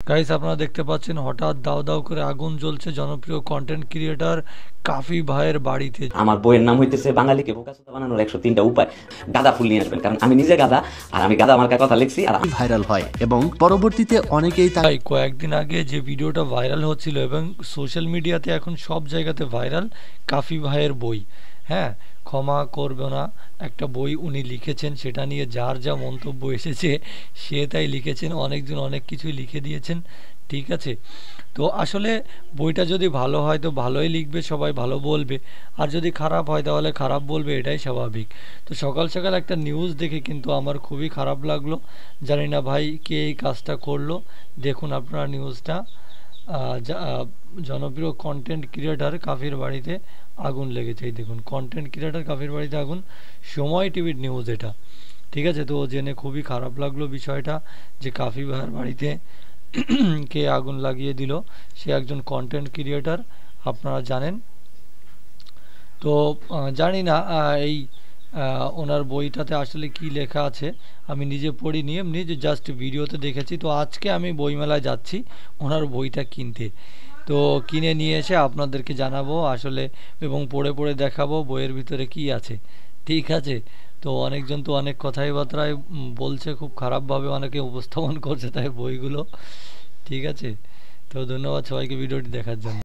Guys আপনারা দেখতে পাচ্ছেন হঠাৎ দাও দাও করে আগুন জ্বলছে জনপ্রিয় কন্টেন্ট ক্রিয়েটর কাফি ভাইয়ের বাড়িতে। আমার বইয়ের নাম হইতেছে বাঙালিকে বোকাচোদা বানানোর 103টা উপায়। গাঁদা ফুল নিয়ে আসবেন, কারণ আমি নিজে গাঁদা, আর আমি গাঁদা মার্কা কথা লিখছি। আর ভাইরাল হয় এবং পরবর্তীতে অনেকেই তাই কয়েকদিন আগে যে ভিডিওটা ভাইরাল হচ্ছিল এবং সোশ্যাল মিডিয়াতে এখন সব জায়গাতে ভাইরাল কাফি ভাইয়ের বই, হ্যাঁ ক্ষমা করবে না একটা বই উনি লিখেছেন, সেটা নিয়ে যার যা মন্তব্য এসেছে সে তাই লিখেছেন, অনেকজন অনেক কিছুই লিখে দিয়েছেন, ঠিক আছে। তো আসলে বইটা যদি ভালো হয় তো ভালোই লিখবে, সবাই ভালো বলবে, আর যদি খারাপ হয় তাহলে খারাপ বলবে, এটাই স্বাভাবিক। তো সকাল সকাল একটা নিউজ দেখে কিন্তু আমার খুবই খারাপ লাগলো, জানি না ভাই কে এই কাজটা করলো। দেখুন আপনারা নিউজটা, জনপ্রিয় কন্টেন্ট ক্রিয়েটর কাফির বাড়িতে আগুন লেগেছে। এই দেখুন কন্টেন্ট ক্রিয়েটর কাফির বাড়িতে আগুন, সময় টিভির নিউজ এটা, ঠিক আছে। তো জেনে খুবই খারাপ লাগলো বিষয়টা যে কাফি ভাইয়ের বাড়িতে কে আগুন লাগিয়ে দিল, সে একজন কন্টেন্ট ক্রিয়েটর আপনারা জানেন। তো জানি না এই ওনার বইটাতে আসলে কি লেখা আছে, আমি নিজে পড়িনি, এমনি যে জাস্ট ভিডিওতে দেখেছি। তো আজকে আমি বইমেলায় যাচ্ছি ওনার বইটা কিনতে, তো কিনে নিয়ে এসে আপনাদেরকে জানাবো আসলে, এবং পড়ে পড়ে দেখাবো বইয়ের ভিতরে কি আছে, ঠিক আছে। তো অনেকজন তো অনেক কথাবার্তায় বলছে, খুব খারাপভাবে অনেকে উপস্থাপন করছে তাই বইগুলো, ঠিক আছে। তো ধন্যবাদ সবাইকে ভিডিওটি দেখার জন্য।